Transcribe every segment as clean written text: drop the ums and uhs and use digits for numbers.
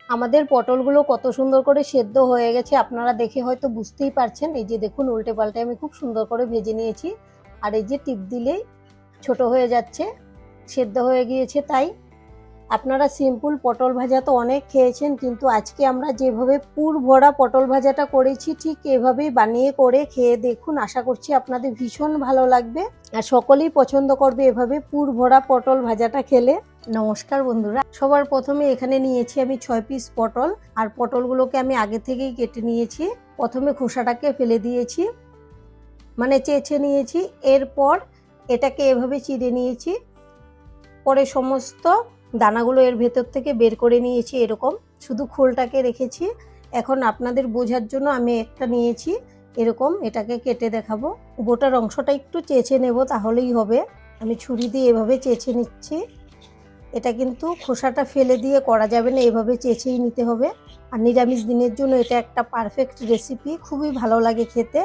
আমাদের পটলগুলো কত সুন্দর করে সেদ্ধ হয়ে গেছে, আপনারা দেখে হয়তো বুঝতেই পারছেন। এই যে দেখুন, উল্টে পাল্টে আমি খুব সুন্দর করে ভেজে নিয়েছি। আর এই যে টিপ দিলেই ছোট হয়ে যাচ্ছে, সেদ্ধ হয়ে গিয়েছে। তাই আপনারা সিম্পল পটল ভাজা তো অনেক খেয়েছেন, কিন্তু আজকে আমরা যেভাবে পুর ভরা পটল ভাজাটা করেছি ঠিক এভাবেই বানিয়ে করে খেয়ে দেখুন। আশা করছি আপনাদের ভীষণ ভালো লাগবে আর সকলেই পছন্দ করবে এভাবে পুর ভরা পটল ভাজাটা খেলে। নমস্কার বন্ধুরা, সবার প্রথমে এখানে নিয়েছি আমি 6 পিস পটল। আর পটলগুলোকে আমি আগে থেকেই কেটে নিয়েছি। প্রথমে খোসাটাকে ফেলে দিয়েছি, মানে চেঁচে নিয়েছি। এরপর এটাকে এভাবে চিড়ে নিয়েছি। পরে সমস্ত দানাগুলো এর ভেতর থেকে বের করে নিয়েছি, এরকম শুধু খোলটাকে রেখেছি। এখন আপনাদের বোঝার জন্য আমি একটা নিয়েছি এরকম, এটাকে কেটে দেখাবো। গোটার অংশটা একটু চেঁচে নেব, তাহলেই হবে। আমি ছুরি দিয়ে এভাবে চেঁচে নিচ্ছি। এটা কিন্তু খোসাটা ফেলে দিয়ে করা যাবে না, এভাবে চেঁচেই নিতে হবে। আর নিরামিষ দিনের জন্য এটা একটা পারফেক্ট রেসিপি, খুবই ভালো লাগে খেতে।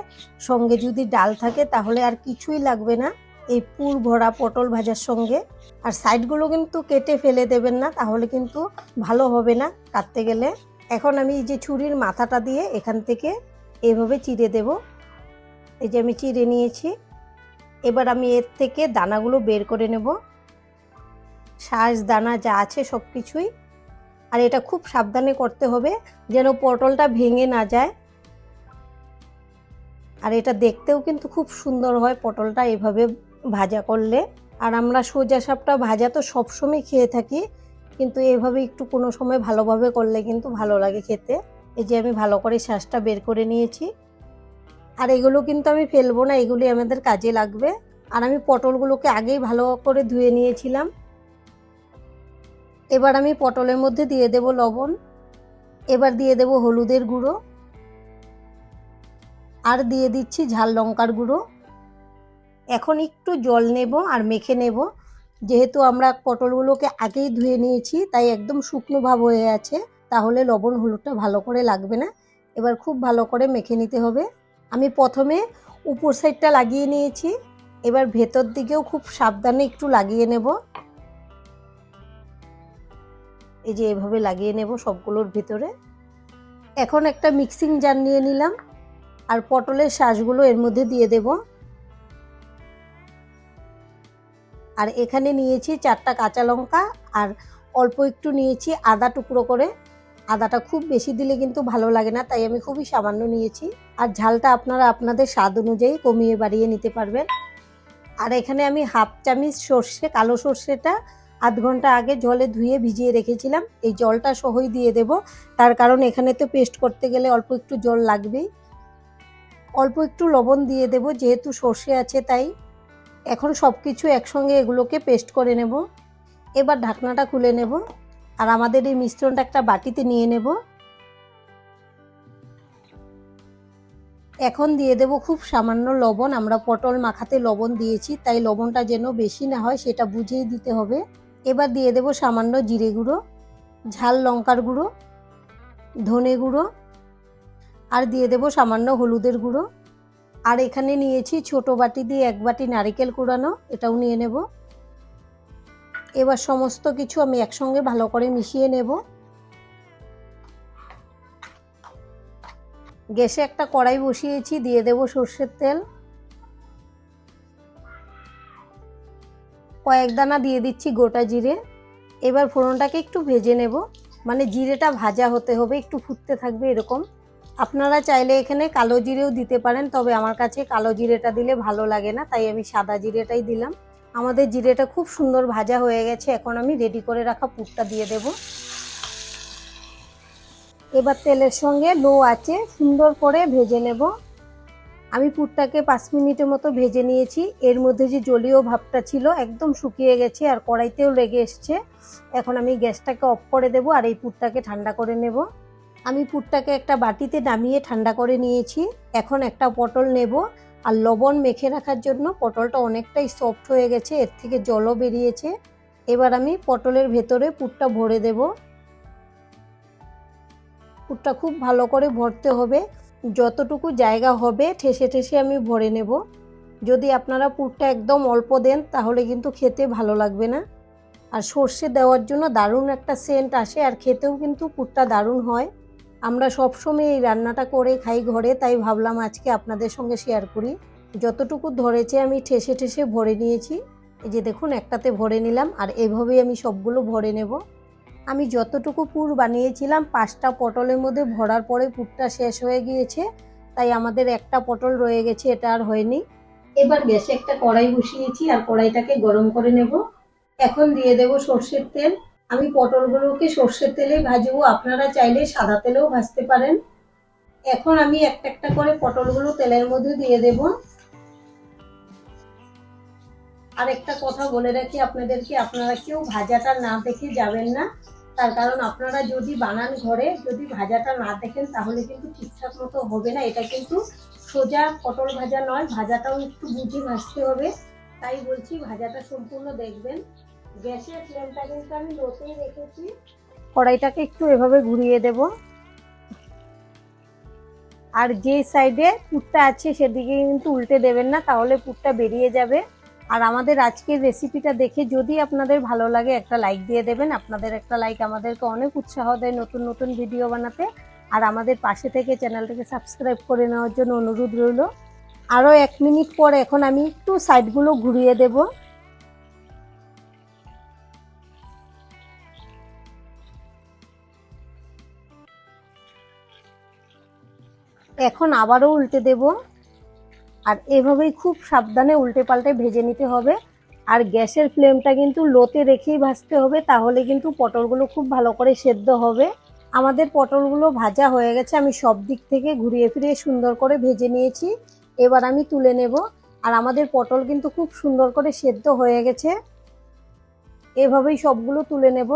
সঙ্গে যদি ডাল থাকে তাহলে আর কিছুই লাগবে না এই পুর ভরা পটল ভাজার সঙ্গে। আর সাইডগুলো কিন্তু কেটে ফেলে দেবেন না, তাহলে কিন্তু ভালো হবে না কাটতে গেলে। এখন আমি এই যে ছুরির মাথাটা দিয়ে এখান থেকে এভাবে চিড়ে দেব। এই যে আমি চিড়ে নিয়েছি। এবার আমি এর থেকে দানাগুলো বের করে নেব, শাঁস দানা যা আছে সব কিছুই। আর এটা খুব সাবধানে করতে হবে যেন পটলটা ভেঙে না যায়। আর এটা দেখতেও কিন্তু খুব সুন্দর হয় পটলটা এভাবে ভাজা করলে। আর আমরা সোজা সাপটা ভাজা তো সবসময় খেয়ে থাকি, কিন্তু এভাবে একটু কোনো সময় ভালোভাবে করলে কিন্তু ভালো লাগে খেতে। এই যে আমি ভালো করে শাঁসটা বের করে নিয়েছি। আর এগুলো কিন্তু আমি ফেলবো না, এগুলি আমাদের কাজে লাগবে। আর আমি পটলগুলোকে আগেই ভালো করে ধুয়ে নিয়েছিলাম। এবার আমি পটলের মধ্যে দিয়ে দেব লবণ, এবার দিয়ে দেব হলুদের গুঁড়ো, আর দিয়ে দিচ্ছি ঝাল লঙ্কার গুঁড়ো। এখন একটু জল নেব আর মেখে নেব। যেহেতু আমরা পটলগুলোকে আগেই ধুয়ে নিয়েছি তাই একদম শুকনো ভাব হয়ে আছে, তাহলে লবণ হলুদটা ভালো করে লাগবে না। এবার খুব ভালো করে মেখে নিতে হবে। আমি প্রথমে উপর সাইডটা লাগিয়ে নিয়েছি, এবার ভেতর দিকেও খুব সাবধানে একটু লাগিয়ে নেব। এই যে এভাবে লাগিয়ে নেব সবগুলোর ভিতরে। এখন একটা মিক্সিং জার নিয়ে নিলাম আর পটলের শাঁসগুলো এর মধ্যে দিয়ে দেব। আর এখানে নিয়েছি 4টা কাঁচা লঙ্কা আর অল্প একটু নিয়েছি আদা টুকরো করে। আদাটা খুব বেশি দিলে কিন্তু ভালো লাগে না, তাই আমি খুবই সামান্য নিয়েছি। আর ঝালটা আপনারা আপনাদের স্বাদ অনুযায়ী কমিয়ে বাড়িয়ে নিতে পারবেন। আর এখানে আমি হাফ চামচ সর্ষে, কালো সর্ষেটা আধ ঘন্টা আগে জলে ধুয়ে ভিজিয়ে রেখেছিলাম, এই জলটা সহই দিয়ে দেব। তার কারণ এখানে তো পেস্ট করতে গেলে অল্প একটু জল লাগবেই। অল্প একটু লবণ দিয়ে দেব, যেহেতু সর্ষে আছে তাই। এখন সব কিছু একসঙ্গে এগুলোকে পেস্ট করে নেব। এবার ঢাকনাটা খুলে নেব আর আমাদের এই মিশ্রণটা একটা বাটিতে নিয়ে নেব। এখন দিয়ে দেব খুব সামান্য লবণ। আমরা পটল মাখাতে লবণ দিয়েছি, তাই লবণটা যেন বেশি না হয় সেটা বুঝেই দিতে হবে। এবার দিয়ে দেব সামান্য জিরে গুঁড়ো, ঝাল লঙ্কার গুঁড়ো, ধনে গুঁড়ো, আর দিয়ে দেব সামান্য হলুদের গুঁড়ো। আর এখানে নিয়েছি ছোট বাটি দিয়ে 1 বাটি নারকেল কুড়ানো, এটাও নিয়ে নেব। এবার সমস্ত কিছু আমি একসঙ্গে ভালো করে মিশিয়ে নেব। গ্যাসে একটা কড়াই বসিয়েছি, দিয়ে দেব সর্ষের তেল। কয়েক দানা দিয়ে দিচ্ছি গোটা জিরে। এবার ফোড়নটাকে একটু ভেজে নেব, মানে জিরেটা ভাজা হতে হবে, একটু ফুটতে থাকবে এরকম। আপনারা চাইলে এখানে কালো জিরেও দিতে পারেন, তবে আমার কাছে কালো জিরেটা দিলে ভালো লাগে না, তাই আমি সাদা জিরেটাই দিলাম। আমাদের জিরেটা খুব সুন্দর ভাজা হয়ে গেছে। এখন আমি রেডি করে রাখা পুরটা দিয়ে দেব। এবার তেলের সঙ্গে লো আঁচে সুন্দর করে ভেজে নেব। আমি পুরটাকে 5 মিনিটের মতো ভেজে নিয়েছি। এর মধ্যে যে জলীয় ভাবটা ছিল একদম শুকিয়ে গেছে আর কড়াইতেও লেগে এসছে। এখন আমি গ্যাসটাকে অফ করে দেব আর এই পুরটাকে ঠান্ডা করে নেব। আমি পুরটাকে একটা বাটিতে নামিয়ে ঠান্ডা করে নিয়েছি। এখন একটা পটল নেব আর লবণ মেখে রাখার জন্য পটলটা অনেকটাই সফট হয়ে গেছে, এর থেকে জলও বেরিয়েছে। এবার আমি পটলের ভেতরে পুরটা ভরে দেব। পুরটা খুব ভালো করে ভরতে হবে, যতটুকু জায়গা হবে ঠেসে ঠেসে আমি ভরে নেব। যদি আপনারা পুরটা একদম অল্প দেন তাহলে কিন্তু খেতে ভালো লাগবে না। আর সর্ষে দেওয়ার জন্য দারুণ একটা সেন্ট আসে, আর খেতেও কিন্তু পুরটা দারুণ হয়। আমরা সবসময় এই রান্নাটা করে খাই ঘরে, তাই ভাবলাম আজকে আপনাদের সঙ্গে শেয়ার করি। যতটুকু ধরেছে আমি ঠেসে ঠেসে ভরে নিয়েছি। এই যে দেখুন একটাতে ভরে নিলাম, আর এভাবেই আমি সবগুলো ভরে নেব। আমি যতটুকু পুর বানিয়েছিলাম 5টা পটলের মধ্যে ভরার পরে পুরটা শেষ হয়ে গিয়েছে, তাই আমাদের একটা পটল রয়ে গেছে, এটা আর হয়নি। এবার গ্যাসে একটা কড়াই বসিয়েছি আর কড়াইটাকে গরম করে নেব। এখন দিয়ে দেব সর্ষের তেল। আমি পটলগুলোকে সর্ষের তেলে ভাজবো, আপনারা চাইলে সাদা তেলেও ভাজতে পারেন। এখন আমি একটা একটা করে পটলগুলো তেলের মধ্যে দিয়ে দেব। আর একটা কথা বলে রাখি আপনাদেরকে, আপনারা কেউ ভাজাটা না দেখে যাবেন না, তার কারণ আপনারা যদি বানান ঘরে, যদি ভাজাটা না দেখেন তাহলে কিন্তু ঠিকঠাক মতো হবে না। এটা কিন্তু সোজা পটল ভাজা নয়, ভাজাটাও একটু বুঝে ভাজতে হবে, তাই বলছি ভাজাটা সম্পূর্ণ দেখবেন। গ্যাসের ফ্লেমটা কিন্তু আমি লোতেই রেখেছি। কড়াইটাকে একটু এভাবে ঘুরিয়ে দেব, আর যে সাইডে পুরটা আছে সেদিকে কিন্তু উল্টে দেবেন না, তাহলে পুরটা বেরিয়ে যাবে। আর আমাদের আজকের রেসিপিটা দেখে যদি আপনাদের ভালো লাগে একটা লাইক দিয়ে দেবেন। আপনাদের একটা লাইক আমাদেরকে অনেক উৎসাহ দেয় নতুন নতুন ভিডিও বানাতে। আর আমাদের পাশে থেকে চ্যানেলটাকে সাবস্ক্রাইব করে নেওয়ার জন্য অনুরোধ রইল। আরও 1 মিনিট পর এখন আমি একটু সাইডগুলো ঘুরিয়ে দেব। এখন আবারও উল্টে দেব, আর এভাবেই খুব সাবধানে উল্টে পাল্টে ভেজে নিতে হবে। আর গ্যাসের ফ্লেমটা কিন্তু লোতে রেখেই ভাজতে হবে, তাহলে কিন্তু পটলগুলো খুব ভালো করে সেদ্ধ হবে। আমাদের পটলগুলো ভাজা হয়ে গেছে, আমি সব দিক থেকে ঘুরিয়ে ফিরিয়ে সুন্দর করে ভেজে নিয়েছি। এবার আমি তুলে নেব। আর আমাদের পটল কিন্তু খুব সুন্দর করে সেদ্ধ হয়ে গেছে, এভাবেই সবগুলো তুলে নেব।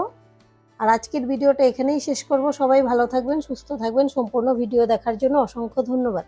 আর আজকের ভিডিওটা এখানেই শেষ করব। সবাই ভালো থাকবেন, সুস্থ থাকবেন। সম্পূর্ণ ভিডিও দেখার জন্য অসংখ্য ধন্যবাদ।